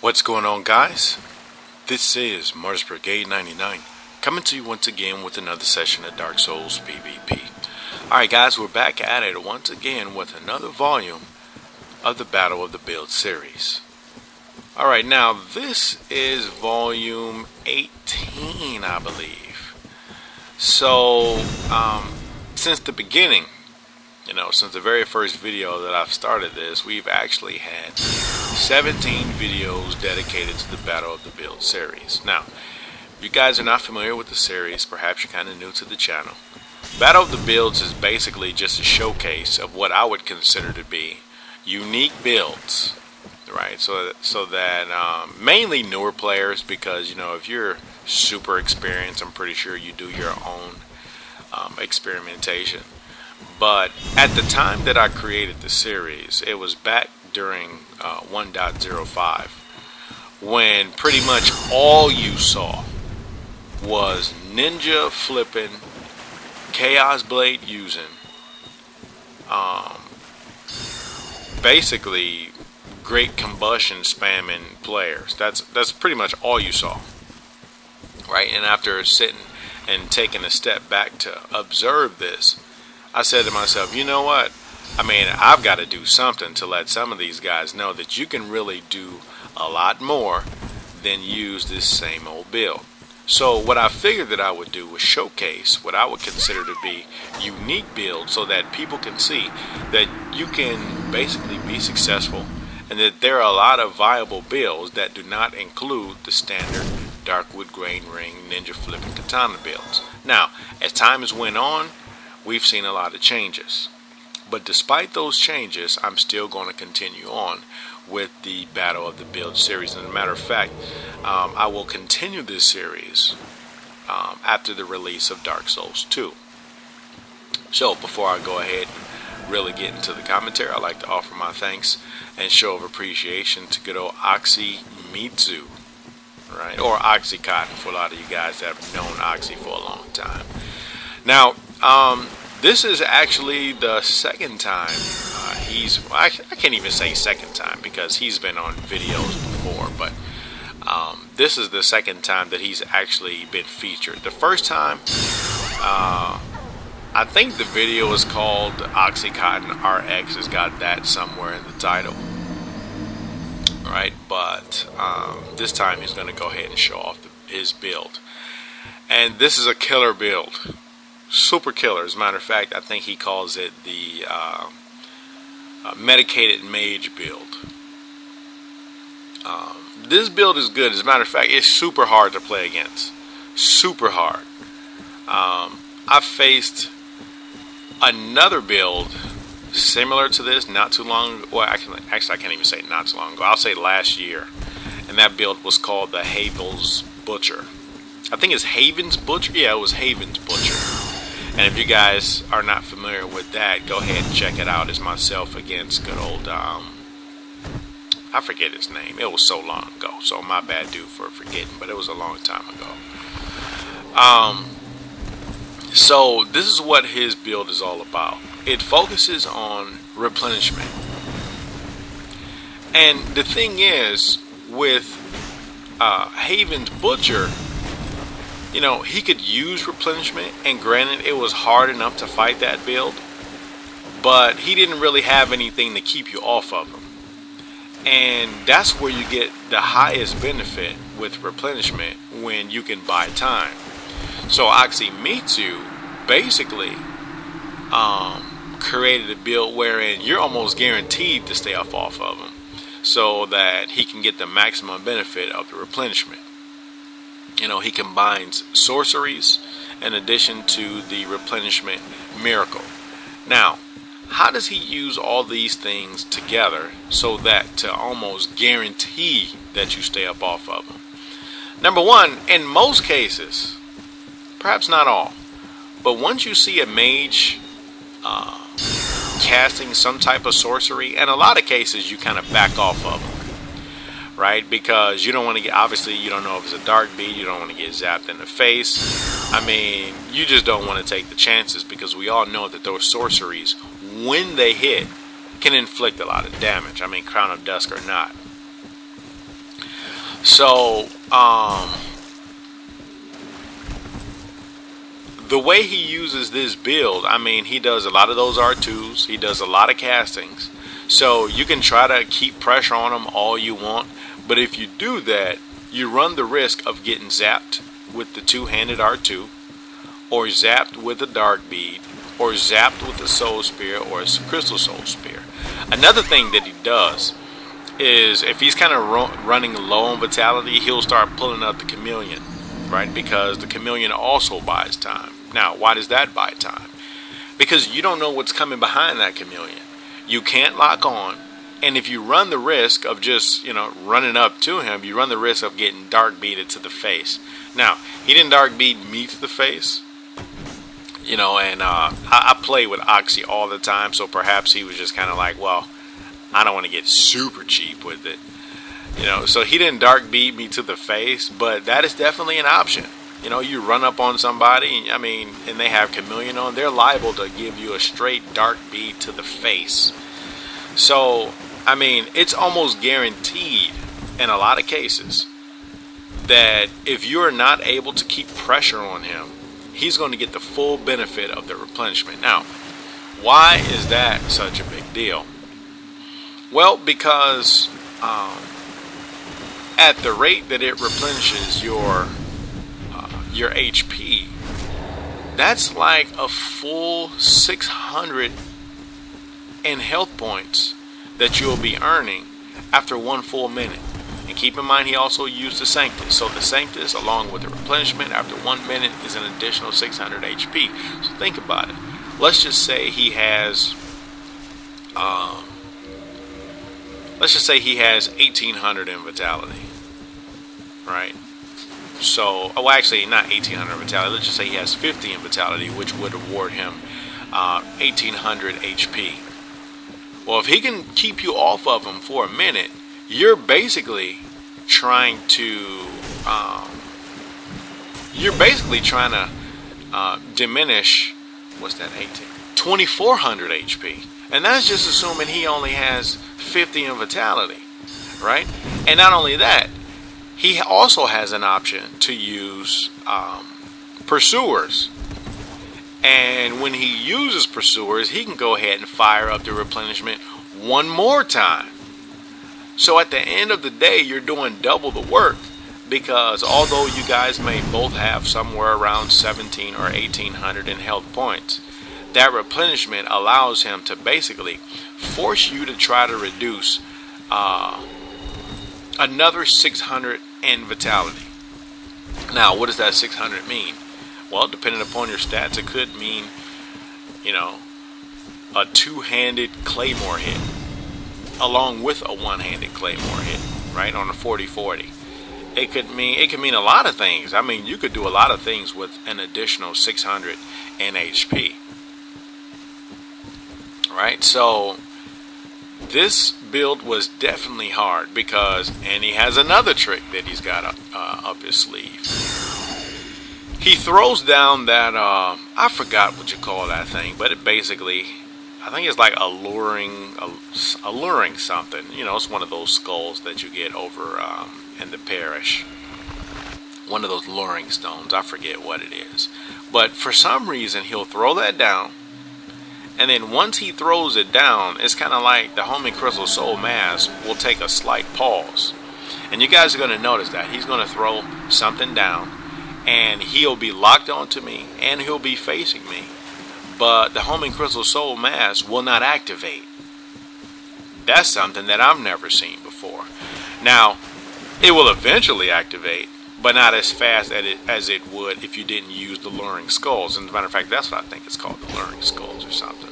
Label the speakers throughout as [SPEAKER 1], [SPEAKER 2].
[SPEAKER 1] What's going on, guys? This is Mars Brigade 99 coming to you once again with another session of Dark Souls PvP. Alright guys, we're back at it once again with another volume of the Battle of the Build series. Alright, now this is volume 18, I believe. So, since the beginning, since the very first video that I've started this, we've actually had 17 videos dedicated to the Battle of the Build series. Now, if you guys are not familiar with the series, perhaps you're kind of new to the channel. Battle of the Builds is basically just a showcase of what I would consider to be unique builds, right? So that mainly newer players, because if you're super experienced, I'm pretty sure you do your own experimentation. But at the time that I created the series, it was back during 1.05, when pretty much all you saw was ninja flipping, chaos blade using, basically great combustion spamming players. That's pretty much all you saw, right? And after sitting and taking a step back to observe this, I said to myself, you know what? I mean, I've got to do something to let some of these guys know that you can really do a lot more than use this same old build. So what I figured that I would do was showcase what I would consider to be unique builds, so that people can see that you can basically be successful, and that there are a lot of viable builds that do not include the standard Darkwood Grain Ring Ninja Flipping Katana builds. Now, as time has went on, we've seen a lot of changes. But despite those changes, I'm still going to continue on with the Battle of the Build series. And as a matter of fact, I will continue this series after the release of Dark Souls 2. So before I go ahead and really get into the commentary, I'd like to offer my thanks and show of appreciation to good old Oxymitsu, right? Or Oxycotton for a lot of you guys that have known Oxy for a long time. Now, this is actually the second time I can't even say second time, because he's been on videos before, but this is the second time that he's actually been featured. The first time, I think the video is called Oxycotton RX. It's got that somewhere in the title, right? But this time he's going to go ahead and show off his build. And this is a killer build. Super killer. As a matter of fact, I think he calls it the Medicated Mage build. This build is good. As a matter of fact, it's super hard to play against. Super hard. I faced another build similar to this not too long ago. Well, actually, I can't even say not too long ago. I'll say last year. And that build was called the Havel's Butcher. I think it's Haven's Butcher. Yeah, it was Haven's Butcher. And if you guys are not familiar with that, go ahead and check it out. It's myself against good old, I forget his name. It was so long ago. So my bad dude for forgetting, but it was a long time ago. So this is what his build is all about. It focuses on replenishment. And the thing is, with Haven's Butcher, he could use replenishment, and granted, it was hard enough to fight that build, but he didn't really have anything to keep you off of him. And that's where you get the highest benefit with replenishment, when you can buy time. So Oxymitsu basically created a build wherein you're almost guaranteed to stay off of him, so that he can get the maximum benefit of the replenishment. He combines sorceries in addition to the replenishment miracle. Now, how does he use all these things together so that to almost guarantee that you stay up off of him? Number one, in most cases, perhaps not all, but once you see a mage casting some type of sorcery, in a lot of cases you kind of back off of him. Right? Because you don't want to get, obviously you don't know if it's a dark bead, you don't want to get zapped in the face. I mean, you just don't want to take the chances, because we all know that those sorceries, when they hit, can inflict a lot of damage. I mean, Crown of Dusk or not. So, the way he uses this build, I mean, he does a lot of those R2s. He does a lot of castings. So you can try to keep pressure on him all you want. But if you do that, you run the risk of getting zapped with the two-handed R2, or zapped with a dark bead, or zapped with a soul spear or a crystal soul spear. Another thing that he does is if he's kind of running low on vitality, he'll start pulling up the chameleon, right? Because the chameleon also buys time. Now, why does that buy time? Because you don't know what's coming behind that chameleon. You can't lock on, and if you run the risk of just, running up to him, you run the risk of getting dark beaded to the face. Now, he didn't dark bead me to the face, and I play with Oxy all the time, so perhaps he was just kind of like, well, I don't want to get super cheap with it. So he didn't dark bead me to the face, but that is definitely an option. You run up on somebody, and they have chameleon on, they're liable to give you a straight dark bead to the face. So, it's almost guaranteed in a lot of cases that if you're not able to keep pressure on him, he's going to get the full benefit of the replenishment. Now, why is that such a big deal? Well, because at the rate that it replenishes your HP, that's like a full 600 in health points that you'll be earning after 1 full minute. And keep in mind, he also used the Sanctus. So the Sanctus, along with the replenishment after 1 minute, is an additional 600 HP. So think about it. Let's just say he has, 1800 in vitality, right? So, actually, not 1800 vitality. Let's just say he has 50 in vitality, which would award him 1800 HP. Well, if he can keep you off of him for a minute, you're basically trying to diminish, what's that, 18? 2400 HP. And that's just assuming he only has 50 in vitality, right? And not only that, he also has an option to use pursuers. And when he uses pursuers, he can go ahead and fire up the replenishment one more time. So at the end of the day, you're doing double the work, because although you guys may both have somewhere around 17 or 1800 in health points, that replenishment allows him to basically force you to try to reduce another 600 in vitality. Now, what does that 600 mean? Well, depending upon your stats, it could mean, a two-handed claymore hit along with a one-handed claymore hit, right, on a 40-40. It could mean a lot of things. You could do a lot of things with an additional 600 in HP, right? So this build was definitely hard and he has another trick that he's got up his sleeve. He throws down that, I forgot what you call that thing, but it basically, I think it's like alluring something. It's one of those skulls that you get over in the parish. One of those luring stones. I forget what it is. But for some reason, he'll throw that down. And then once he throws it down, it's kind of like the Homing Crystal Soul Mass will take a slight pause. And you guys are going to notice that. He's going to throw something down, and he'll be locked onto me, and he'll be facing me. But the Homing Crystal Soul Mass will not activate. That's something that I've never seen before. Now, it will eventually activate, but not as fast as it would if you didn't use the Luring Skulls. And as a matter of fact, that's what I think it's called, the Luring Skulls or something.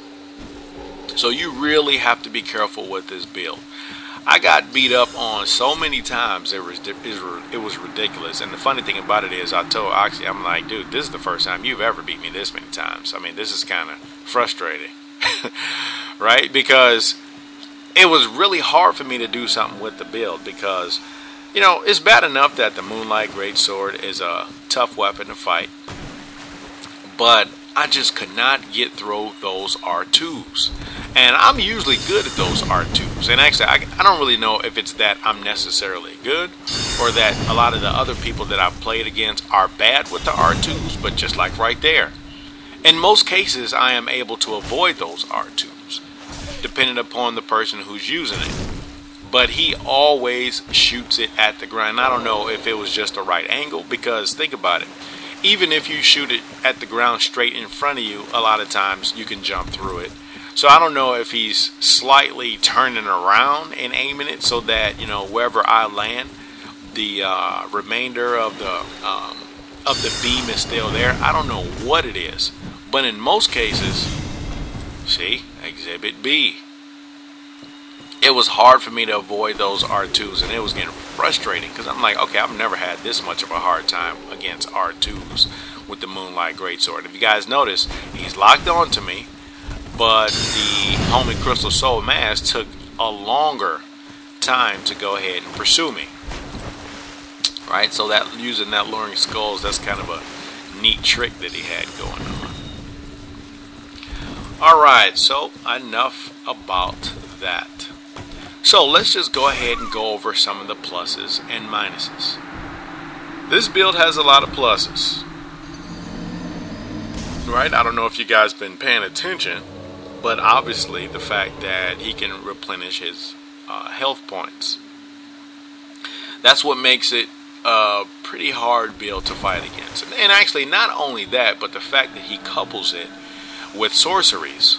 [SPEAKER 1] So you really have to be careful with this build. I got beat up on so many times, it was ridiculous. And the funny thing about it is, I told Oxy, I'm like, dude, this is the first time you've ever beat me this many times. This is kind of frustrating, right? Because it was really hard for me to do something with the build, because it's bad enough that the Moonlight Greatsword is a tough weapon to fight, but I just could not get through those R2s. And I'm usually good at those R2s. And actually, I don't really know if it's that I'm necessarily good, or that a lot of the other people that I've played against are bad with the R2s, but just like right there, in most cases I am able to avoid those R2s, depending upon the person who's using it. But he always shoots it at the ground. I don't know if it was just the right angle, because think about it. Even if you shoot it at the ground straight in front of you, a lot of times you can jump through it. So I don't know if he's slightly turning around and aiming it so that, you know, wherever I land, the remainder of the beam is still there. I don't know what it is. But in most cases, see, Exhibit B. It was hard for me to avoid those R2s, and it was getting frustrating because I'm like, okay, I've never had this much of a hard time against R2s with the Moonlight Greatsword. If you guys notice, he's locked on to me, but the Homing Crystal Soul Mask took a longer time to go ahead and pursue me. Right, so that using that Luring Skulls, that's kind of a neat trick that he had going on. Alright, so enough about that. So let's just go ahead and go over some of the pluses and minuses. This build has a lot of pluses. Right? I don't know if you guys been paying attention, but obviously the fact that he can replenish his health points. That's what makes it a pretty hard build to fight against. And actually not only that, but the fact that he couples it with sorceries.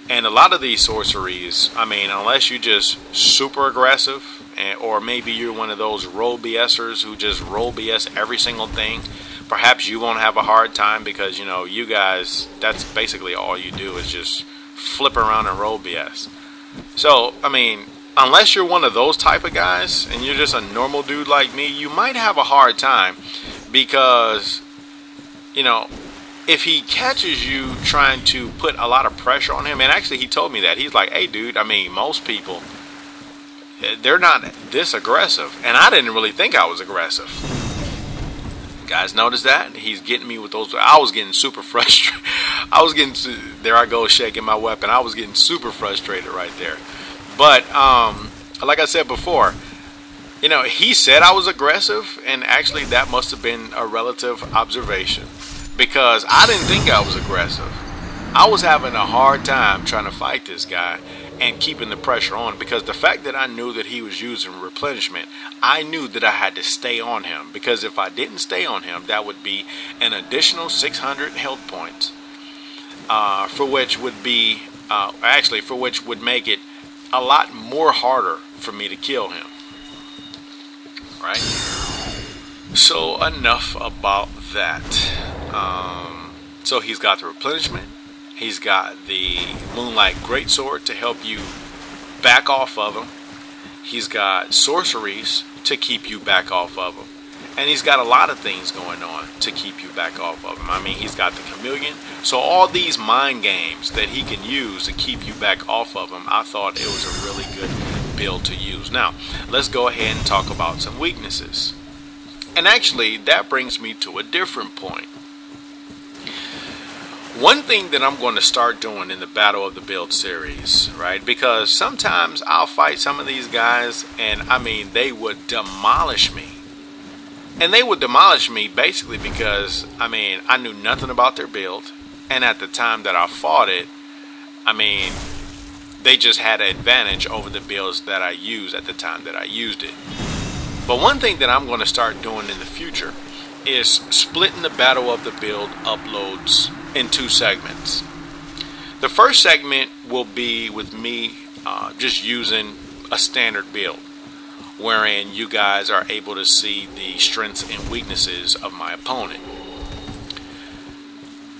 [SPEAKER 1] And a lot of these sorceries, I mean, unless you're just super aggressive, or maybe you're one of those roll BSers who just roll BS every single thing, perhaps you won't have a hard time because, you know, you guys, that's basically all you do is just flip around and roll BS. So, I mean, unless you're one of those type of guys and you're just a normal dude like me, you might have a hard time because, you know, if he catches you trying to put a lot of pressure on him, and actually he told me that, he's like, hey dude, I mean, most people, they're not this aggressive, and I didn't really think I was aggressive. You guys notice that? He's getting me with those. I was getting super frustrated. There I go shaking my weapon. I was getting super frustrated right there. But like I said before, you know, he said I was aggressive, and actually that must have been a relative observation. Because I didn't think I was aggressive. I was having a hard time trying to fight this guy and keeping the pressure on, because the fact that I knew that he was using replenishment, I knew that I had to stay on him, because if I didn't stay on him, that would be an additional 600 health points, for which would make it a lot more harder for me to kill him. Right? So enough about that. So he's got the replenishment, he's got the Moonlight Greatsword to help you back off of him, he's got sorceries to keep you back off of him, and he's got a lot of things going on to keep you back off of him. I mean, he's got the Chameleon, so all these mind games that he can use to keep you back off of him, I thought it was a really good build to use. Now, let's go ahead and talk about some weaknesses. And actually, that brings me to a different point. One thing that I'm going to start doing in the Battle of the Build series, right? Because sometimes I'll fight some of these guys, and I mean, they would demolish me. And they would demolish me basically because, I mean, I knew nothing about their build. And at the time that I fought it, I mean, they just had an advantage over the builds that I used at the time that I used it. But one thing that I'm going to start doing in the future is splitting the Battle of the Build uploads in 2 segments. The first segment will be with me just using a standard build, wherein you guys are able to see the strengths and weaknesses of my opponent.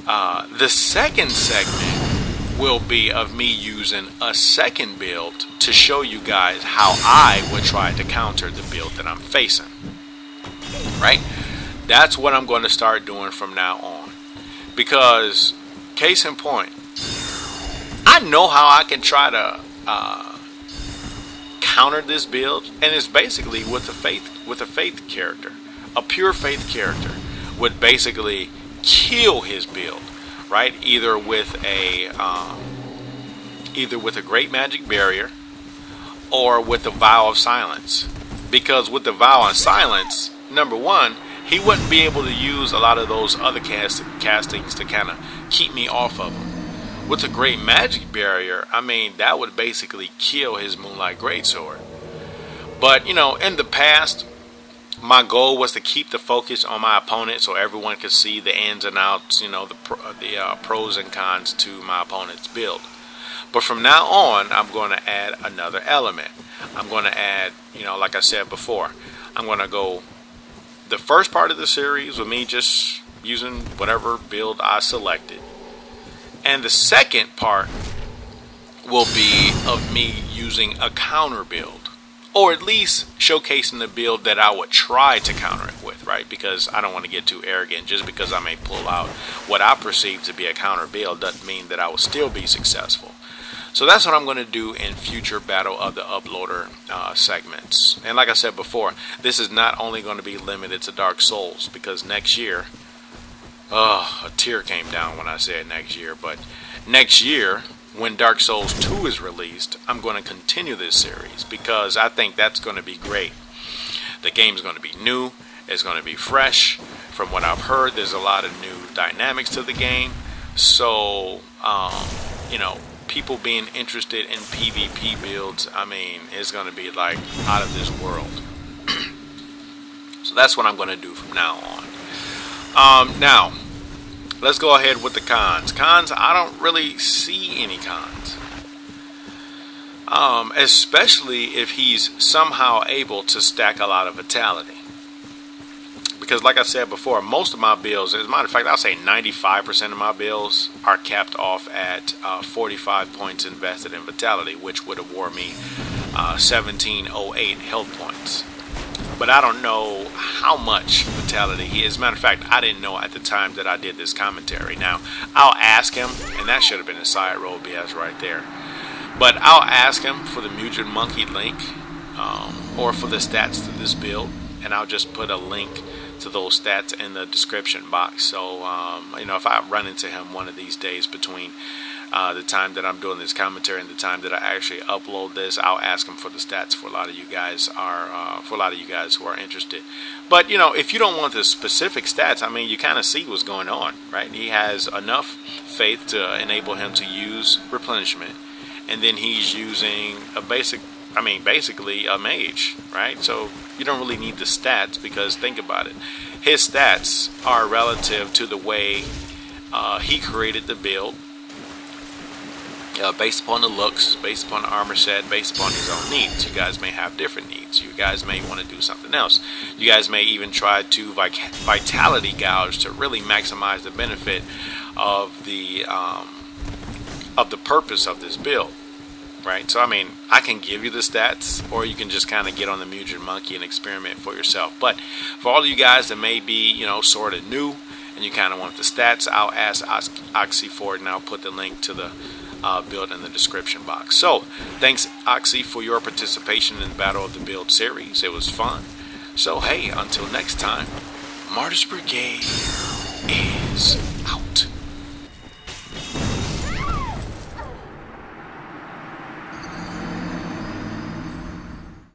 [SPEAKER 1] The second segment will be of me using a second build to show you guys how I would try to counter the build that I'm facing. Right? That's what I'm going to start doing from now on. Because, case in point, I know how I can try to counter this build, and it's basically with a faith character. A pure faith character would basically kill his build, right? Either with a great magic barrier or with a vial of silence. because with the Vow on Silence, number one, he wouldn't be able to use a lot of those other castings to kind of keep me off of him. With the Great Magic Barrier, I mean, that would basically kill his Moonlight Greatsword. But, you know, in the past, my goal was to keep the focus on my opponent so everyone could see the ins and outs, you know, the pros and cons to my opponent's build. But from now on, I'm going to add another element. I'm going to add, you know, like I said before, I'm going to go the first part of the series with me just using whatever build I selected. And the second part will be of me using a counter build, or at least showcasing the build that I would try to counter it with, right? Because I don't want to get too arrogant. Just because I may pull out what I perceive to be a counter build doesn't mean that I will still be successful. So that's what I'm going to do in future Battle of the Uploader segments. And like I said before, this is not only going to be limited to Dark Souls, because next year, a tear came down when I said next year, but next year, when Dark Souls 2 is released, I'm going to continue this series because I think that's going to be great. The game's going to be new, it's going to be fresh. From what I've heard, there's a lot of new dynamics to the game. So, you know, people being interested in PvP builds, I mean, it's going to be like out of this world. So that's what I'm going to do from now on. Now, let's go ahead with the cons. Cons, I don't really see any cons. Especially if he's somehow able to stack a lot of vitality. Because like I said before, most of my builds, as a matter of fact, I'll say 95% of my builds are capped off at 45 points invested in vitality, which would award me 1708 health points. But I don't know how much vitality he is. As a matter of fact, I didn't know at the time that I did this commentary. Now, I'll ask him, and that should have been a side roll BS right there. But I'll ask him for the Mutant Monkey link, or for the stats to this build, and I'll just put a link to those stats in the description box. So, you know, if I run into him one of these days between the time that I'm doing this commentary and the time that I actually upload this, I'll ask him for the stats for a lot of you guys who are interested. But you know, if you don't want the specific stats, I mean, you kind of see what's going on, right? He has enough faith to enable him to use replenishment, and then he's using a basically a mage, right? So you don't really need the stats, because think about it, his stats are relative to the way he created the build. Based upon the looks, based upon the armor set, based upon his own needs. You guys may have different needs. You guys may want to do something else. You guys may even try to vitality gouge to really maximize the benefit of the purpose of this build, right? So I mean, I can give you the stats, or you can just kind of get on the Mutant Monkey and experiment for yourself. But for all of you guys that may be, you know, sort of new and you kind of want the stats, I'll ask Oxy for it, and I'll put the link to the build in the description box. So thanks, Oxy, for your participation in the Battle of the Build series. It was fun. So hey, until next time, Martyrs Brigade is out.